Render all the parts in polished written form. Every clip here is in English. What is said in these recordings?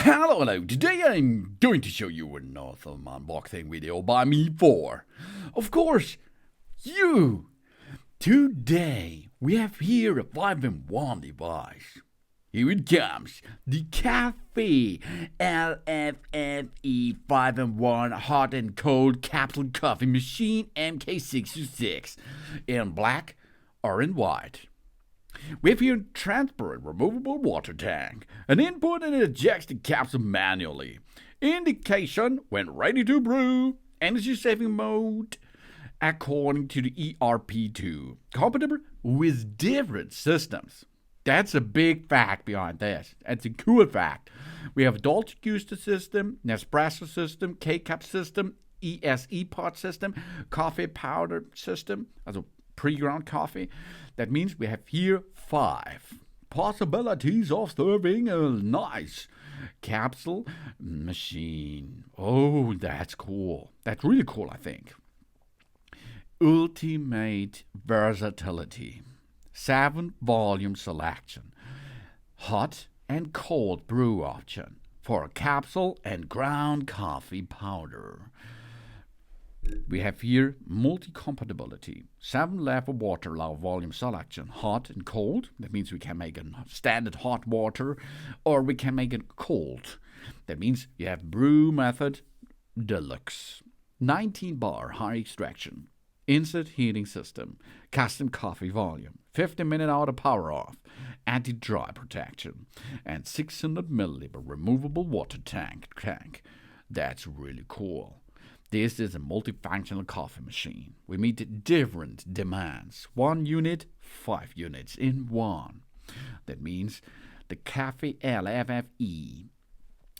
Hello. Today I'm going to show you another unboxing video by me for, of course, you. Today we have here a 5-in-1 device. Here it comes, the Cafelffe LFFE 5-in-1 hot and cold capsule coffee machine MK606 in black or in white. We have here a transparent removable water tank, an input and it ejects the capsule manually. Indication when ready to brew, energy saving mode, according to the ERP2, compatible with different systems. That's a big fact behind this. That's a cool fact. We have a Dolce Gusto system, Nespresso system, K-Cup system, ESE pod system, coffee powder system, also pre-ground coffee. That means we have here 5 possibilities of serving a nice capsule machine. Oh, that's cool. That's really cool, I think. Ultimate versatility. 7 volume selection. Hot and cold brew option for a capsule and ground coffee powder. We have here multi-compatibility, 7-level water level volume selection, hot and cold. That means we can make a standard hot water or we can make it cold. That means you have brew method deluxe, 19 bar high extraction, instant heating system, custom coffee volume, 15-minute auto power off, anti-dry protection, and 600 milliliter removable water tank. That's really cool. This is a multifunctional coffee machine. We meet different demands. 1 unit, 5 units in one. That means the Cafelffe LFFE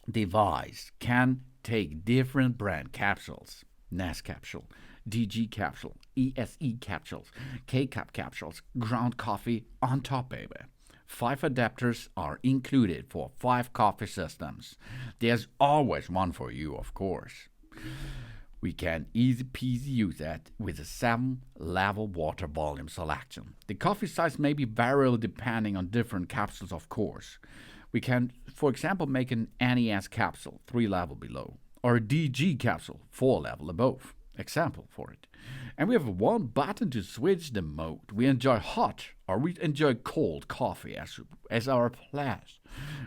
device can take different brand capsules. Nes Capsule, DG Capsule, ESE Capsules, K-Cup Capsules, ground coffee on top, baby. 5 adapters are included for 5 coffee systems. There's always one for you, of course. We can easy peasy use that with a 7-level water volume selection. The coffee size may be variable depending on different capsules, of course. We can, for example, make an NES capsule 3 level below, or a DG capsule 4 level above. Example for it. And we have 1 button to switch the mode. We enjoy hot or we enjoy cold coffee as our pleasure.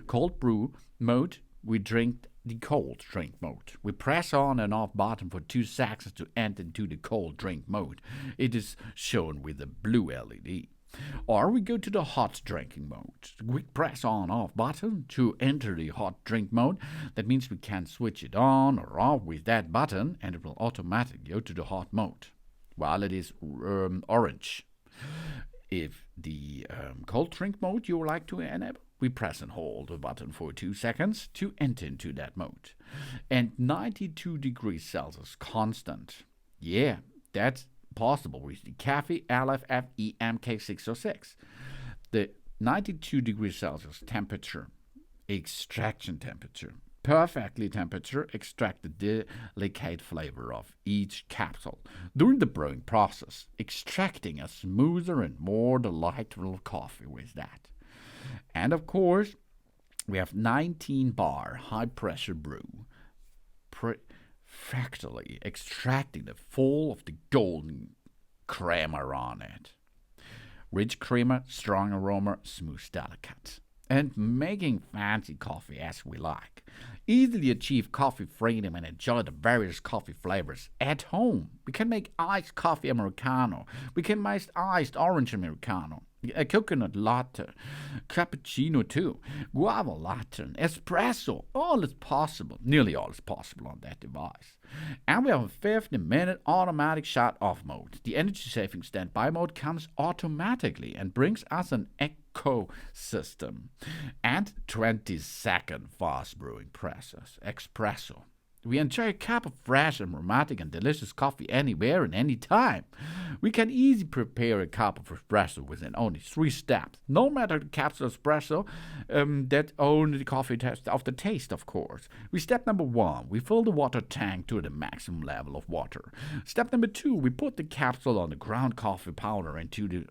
Cold brew mode, we drink the cold drink mode. We press on and off button for 2 seconds to enter into the cold drink mode. It is shown with the blue LED. Or we go to the hot drinking mode. We press on off button to enter the hot drink mode. That means we can switch it on or off with that button and it will automatically go to the hot mode while it is orange. If the cold drink mode you would like to enable, we press and hold the button for 2 seconds to enter into that mode. And 92 degrees Celsius constant. Yeah, that's possible with the Cafelffe LFFE MK606. The 92 degrees Celsius temperature, extraction temperature, perfectly temperature extract the delicate flavor of each capsule during the brewing process, extracting a smoother and more delightful coffee with that. And of course, we have 19 bar high pressure brew, perfectly extracting the full of the golden creamer on it. Rich creamer, strong aroma, smooth delicate. And making fancy coffee as we like. Easily achieve coffee freedom and enjoy the various coffee flavors at home. We can make iced coffee Americano. We can make iced orange Americano. A coconut latte, cappuccino too, guava latte, espresso, all is possible, nearly all is possible on that device. And we have a 15-minute automatic shut-off mode. The energy-saving standby mode comes automatically and brings us an ecosystem. And 20-second fast brewing process, espresso. We enjoy a cup of fresh and aromatic and delicious coffee anywhere and any time. We can easily prepare a cup of espresso within only 3 steps. No matter the capsule espresso, that only the coffee test of the taste, of course. Step number 1, we fill the water tank to the maximum level of water. Step number 2, we put the capsule on the ground coffee powder into the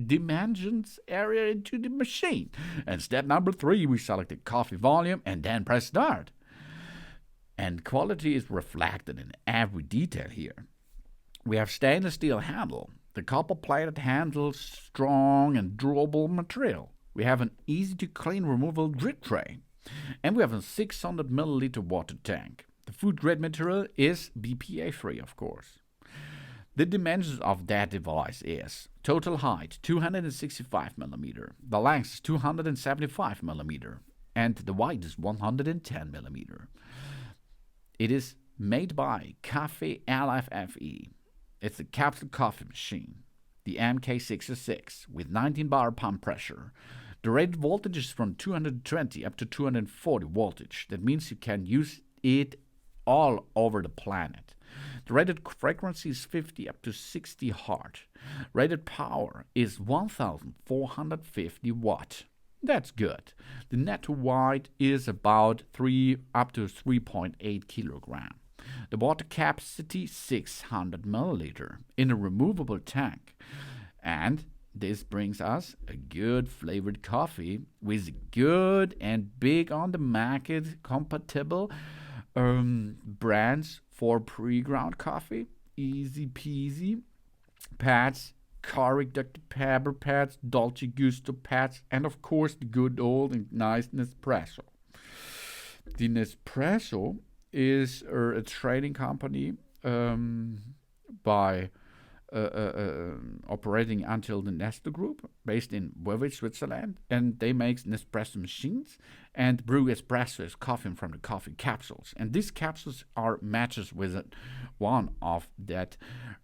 dimensions area into the machine. And step number 3, we select the coffee volume and then press start. And quality is reflected in every detail here. We have stainless steel handle. The copper-plated handle, strong and durable material. We have an easy-to-clean removable drip tray. And we have a 600 milliliter water tank. The food grade material is BPA-free, of course. The dimensions of that device is total height 265 millimeter, the length is 275 millimeter, and the width is 110 millimeter. It is made by Cafelffe. It's a capsule coffee machine, the MK606 with 19 bar pump pressure. The rated voltage is from 220 up to 240 voltage. That means you can use it all over the planet. The rated frequency is 50 up to 60 Hz. Rated power is 1450 watt. That's good. The net weight is about 3 up to 3.8 kilogram. The water capacity 600 milliliter in a removable tank. And this brings us a good flavored coffee with good and big on the market compatible brands for pre-ground coffee. Easy peasy. Pads, Keurig Dr. Pepper pads, Dolce Gusto pads, and of course the good old and nice Nespresso. The Nespresso is a trading company by operating until the Nestle Group, based in Wewig, Switzerland, and they make Nespresso machines and brew espresso coffee from the coffee capsules. And these capsules are matches with one of that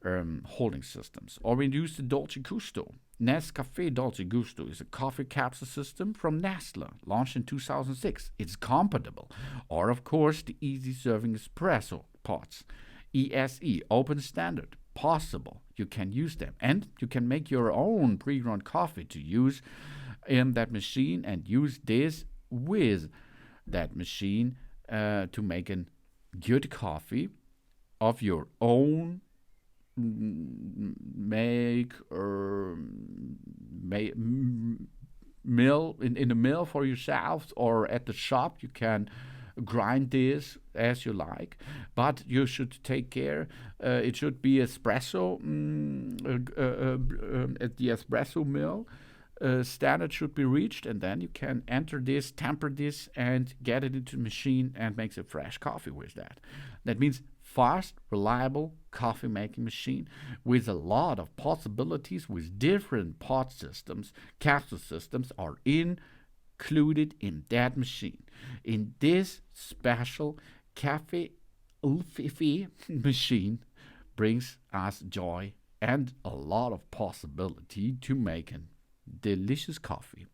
holding systems. Or we use the Dolce Gusto. Nescafé Dolce Gusto is a coffee capsule system from Nestle, launched in 2006. It's compatible. Or, of course, the easy serving espresso pots. ESE, open standard, possible. You can use them. And you can make your own pre-ground coffee to use in that machine and use this with that machine to make a good coffee of your own mill in the mill for yourself, or at the shop you can grind this as you like, but you should take care. It should be espresso at the espresso mill. Standard should be reached, and then you can enter this, temper this, and get it into the machine and makes a fresh coffee with that. That means fast, reliable coffee making machine with a lot of possibilities with different pot systems. Capsule systems are included in that machine. In this special Cafelffe machine brings us joy and a lot of possibility to make a delicious coffee.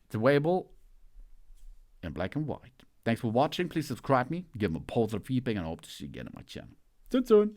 It's available in black and white. Thanks for watching. Please subscribe me, give me a positive feedback, and I hope to see you again on my channel. Soon.